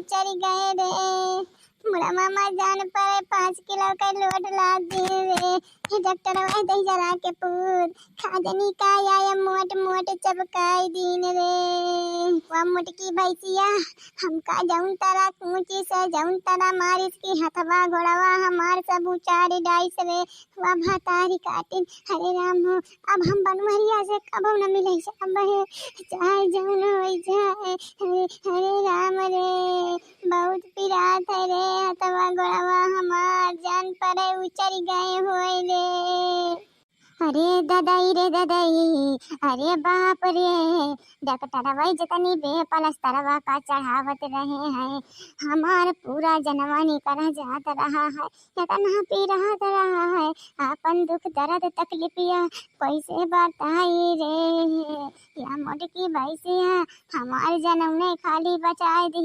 उचर गए रे। मोरा मामा जान पर 5 किलो का लोड ला दिए रे। हे डॉक्टर वह दही जरा के पूत खादनी का आया मोट मोट चबकाई दीन रे। वह मोटकी भैसिया हम का जाऊं तारा ऊंची से जाऊं तारा मारिस की हथवा घोड़वा हमार सब उचारे डाइस रे। वह भातारी काटिन हरे राम हो अब हम बनवरिया से कब न मिले से अब चाहे जाऊं न हो जाए हरे राम रे। बहुत पिरात है रे हथवा घोड़वा हमार जान पर उचर गए होए रे। अरे दादाई रे दादाई अरे बाप रे डॉक्टरवा जतनी बेपलस्तरवा का चढ़ावत रहे हैं। हमार पूरा जनवानी करा जात रहा है इतना पी रहा है। अपन दुख दर्द तकलीफिया कैसे बताई रे। या मोटकी भैसिया हमार जनम ने खाली बचाए दी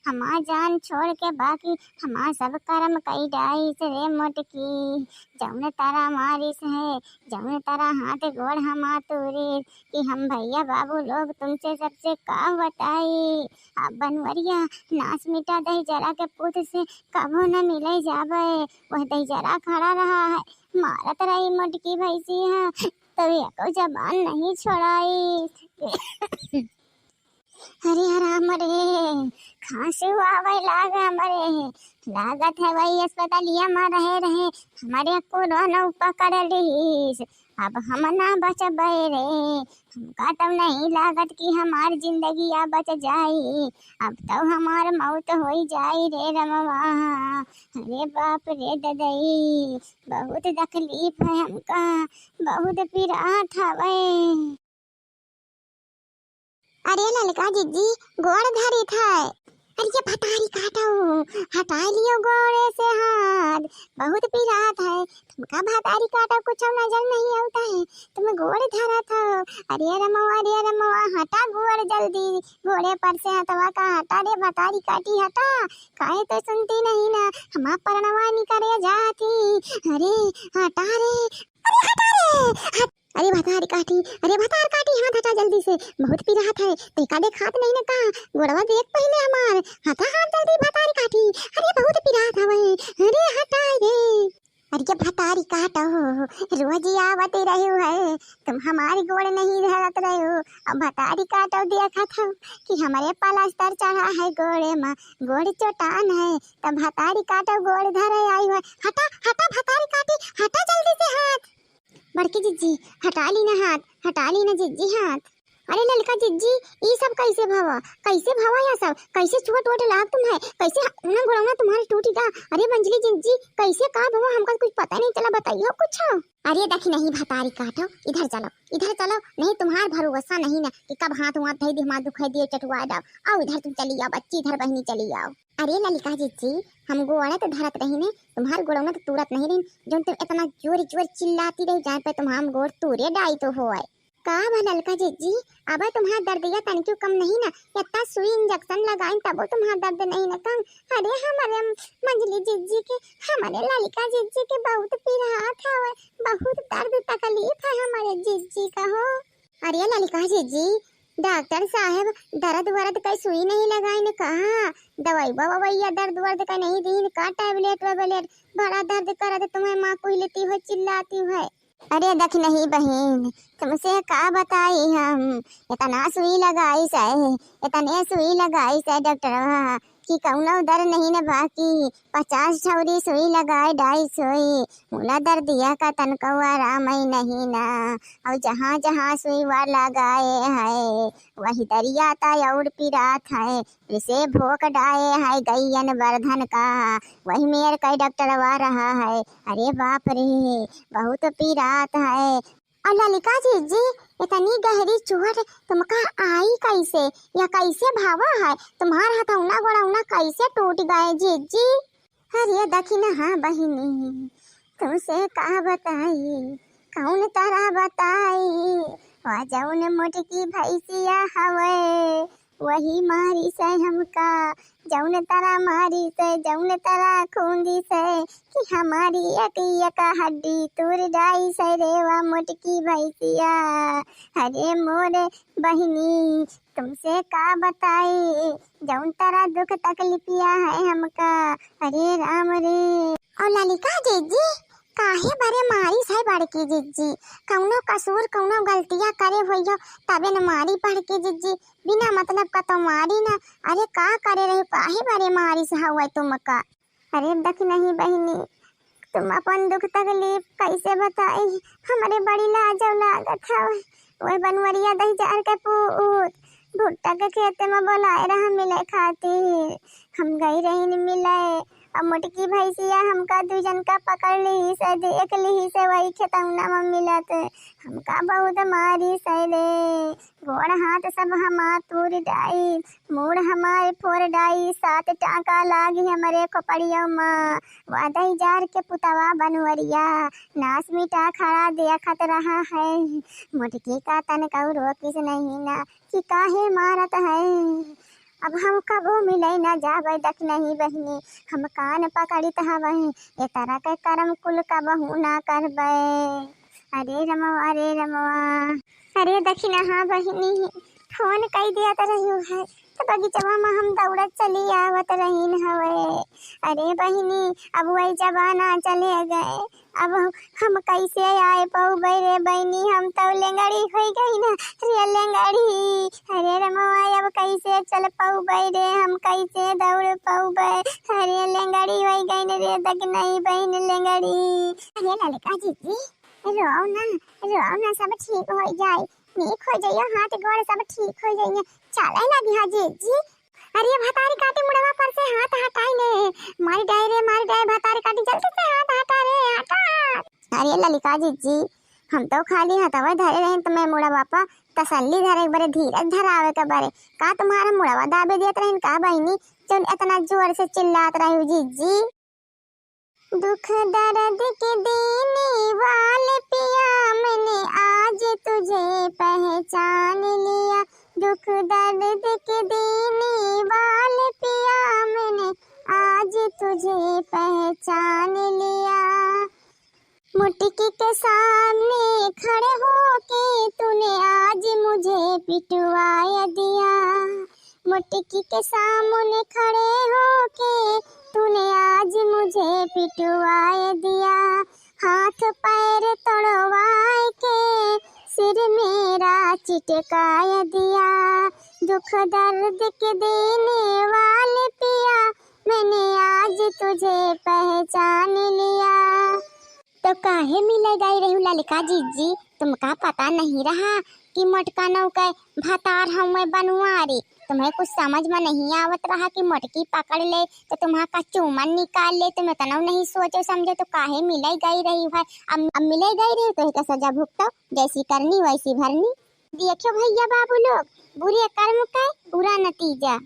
हमार जान छोड़ के बाकी हमार सब कर्म कई डाइस रे मोटकी। जौन तारा मारिस है जौन तारा हाथ गोड़ हमा तोरे कि हम भैया बाबू लोग तुमसे सबसे का बताई। अब बनवरिया नाच मिटा दही जरा के पुत से कबो न मिले जावे। वह दही जरा खड़ा रहा है मारत रही मोटकी भैसिया तभी को जबान नहीं छोड़ाई। हरे राम रे खांसी आवे लागा मरे लागत है वही अस्पतालिया में रहे हमारे कोरोना पकड़ लीस। अब हम ना बचबे रे हमका तो नहीं लागत कि हमार जिंदगी आ बच जाई। अब तो हमार मौत हो जाई रे रमवा। अरे बाप रे ददई बहुत तकलीफ है हमका बहुत पीड़ात हवे। अरे ललका जीजी गोड़ धरी था। अरे ये भतारी काटो हटा लियो गोड़े से हाथ बहुत पीड़ात है। तुमका भतारी काटो कुछ नजर नहीं आता है तुम गोड़ धरा था। अरे रमवा हटा गोड़ जल्दी घोड़े पर से हटवा का हटा रे भतारी काटी हटा काहे तो सुनती नहीं ना हम परनवानी करे जाती। अरे हटा रे अरे हटा रे अरे भतार काटी हाथ हटा जल्दी से बहुत पीड़ात है। टीका देख हाथ नहीं न कहा गोड़वा देख पहले हमार हटा हाथ जल्दी भतार काटी अरे बहुत पीड़ात हवे अरे हटा रे। अरे ये भतारी काटो रोज आवत रहे है तुम हमारी गोड़ नहीं धरत रहे हो। अब भतारी काटो देखा था कि हमारे प्लास्टर चढ़ा है गोड़े में गोड़ चोटान है तब भतारी काटो गोड़ धरे आई है। हटा हटा भतारी काटी हटा जल्दी से हाथ। बड़की जिज्जी हटा ली ना जिज्जी हाथ। अरे ललका जिज्जी ये सब कैसे भावा या सब कैसे चोट वोट लाग तुम है कैसे ना गोड़वा तुम्हारे टूटेगा। अरे मंजली जिज्जी कैसे का भावा हमका कुछ पता नहीं चला बताइयो कुछ। अरे देखी नहीं भतारी काटो इधर चलो नहीं तुम्हार भरोसा नहीं ना कि कब हाथ धई दे मार दुखाई दिए चटुआ दाओ। आओ इधर तुम चली आओ बच्ची इधर बहनी चली आओ। अरे ललिका जिज्जी हम गोड़े तो धरत रही ने तुम्हार गोड़वा तो तुरत नहीं रही जो तुम इतना जोर चिल्लाती रही जान पे तुम्हार गोड़ तूरे डाई तो हो का ललका जिज्जी। अब तुम्हारा दर्द या तनिक कम नहीं ना इतना सुई इंजेक्शन लगाई तब तुम्हारा दर्द नहीं ना कम। अरे हमारे मंजली जिज्जी के हमारे ललिका जिज्जी के बहुत पीड़ात है बहुत दर्द तकलीफ है हमारे जिज्जी का हो। अरे ललिका जिज्जी डॉक्टर साहब दर्द वर्द का सुई नहीं लगाई ने कहा दवाई बवैया दर्द वर्द का नहीं दी का टैबलेट वैबलेट बड़ा दर्द करत तुम्हें माँ को लेती हो चिल्लाती है। अरे देख नहीं बहन तुमसे का बताई हम इतना सुई लगाई से डॉक्टर कि कौनो दर्द नहीं न बाकी 50 छौरी सुई लगाए 2.5 सुई मुला दर्द दिया का तनको आराम ही नहीं ना। और जहाँ जहाँ सुई वार लगाए है वही दरियाता और पिरात है इसे भोक डाए है गैयन वर्धन का वही मेरे कई डॉक्टरवा रहा है। अरे बाप रे बहुत पीरात है। और ललिका जीजी इतनी गहरी चोट तुमका आई कैसे या कैसे भावा है तुम्हार हथौना गोड़ौना कैसे टूट गए जीजी। अरे देखी ना हाँ बहिनी तुमसे का बताई कौन तरह बताई वह जौन मोटकी भैसिया हवे वही मारी से हमका जौन तारा मारी से जौन तारा खूंदी से कि हमारी अकिया का हड्डी तोड़ डाई से रेवा मोटकी भैसिया। अरे मोरे बहिनी तुमसे का बताई जौन तारा दुख तकलीफिया है हमका। अरे राम रे और ललिका जीजी काहे बारे मारी है बड़की जीजी कौनो कसूर कौनो गलतियां करे होइयो तबे न मारी बड़की जीजी बिना मतलब का तो मारी ना। अरे का करे रहे काहे बारे मारी से हवा तुमका। अरे देख नहीं बहिनी तुम अपन दुख तकलीफ कैसे बताई हमारे बड़ी लाज लागत है। वही बनवरिया दही जार के पूत भुट्टा के खेते में बोलाए रहा मिले खातिर हम गई रही मिले। अब मोटकी भैंसिया हमका दुजन का पकड़ ली से देख ली से वही खेतौना में मिलत हमका बहुत मारी से रे। गोड़ हाथ सब हमार तोड़ डाई मूड हमारे फोड़ डाई 7 टाँका लागी हमारे खोपड़ियों में। वादही जार के पुतवा बनवरिया नास मिटा खड़ा देखत रहा है। मोटकी का तन कौ रोकिस नहीं ना कि काहे मारत है। अब हम कबो मिले न जाबे देख नहीं बहिनी हम कान पकड़ित हवे ए तरह के कर्म कुल कबहू ना करबे। अरे रमवा अरे दखिना हाँ बहिनी फोन कई दिया तो रही है तो बगीचवा में हम दौड़त चली आवत रहीन हवे। अरे बहिनी अब वही जमाना चले गए अब हम कैसे आए पौबे रे बहनी हम तो लेंगड़ी हो गई ना रे लेंगड़ी। अरे रमवा अब कैसे चल पौबे रे हम कैसे दौड़ पौबे। अरे लेंगड़ी हो गई रे तक नहीं बहन लेंगड़ी। अरे ललिका जीजी रो ना सब ठीक हो जाए ठीक हो जाइए हाथ गोड़ सब ठीक हो जाइए चले लगी हाँ जीजी। अरे भतारी काटी मुड़वा पर से हाथ हटाई ले मारी डाय भतारी काटी जल्दी से हाथ हटा रे हटा। अरे ललिका जीजी हम तो खाली हथवा धरे रहे तो मैं मुड़ा बापा तसल्ली धरे बारे धीरज धरावे के बारे का तुम्हारा मुड़वा दाबे दियत रहन का बहिनी जो इतना जोर से चिल्लात रही जीजी। दुख दर्द के देने वाले पिया मैंने आज तुझे पहचान लिया। दुख दर्द के देने वाले पिया मैंने आज तुझे पहचान लिया। मुटकी के सामने खड़े होके तूने आज मुझे पिटवाया दिया। मुटकी के सामने खड़े होके तूने आज मुझे पिटवाया दिया। हाथ पैर तोड़वाए के सिर मेरा चिटकाया दिया। दुख दर्द के देने वाले पिया मैंने आज तुझे पहचान लिया। तो काहे मिले गई रही ललिका जीजी तुमका पता नहीं रहा कि मटका नौका भतार हमें बनवारी तुम्हें कुछ समझ में नहीं आवत रहा कि मटकी पकड़ ले तो तुम्हारा का चूमन निकाल ले तुम इतना नहीं सोचे समझे तो काहे मिले गई रही है। अब मिले गई रही तो इसका सजा भुगतो जैसी करनी वैसी भरनी। देखो भैया बाबू लोग बुरे कर्म का बुरा नतीजा।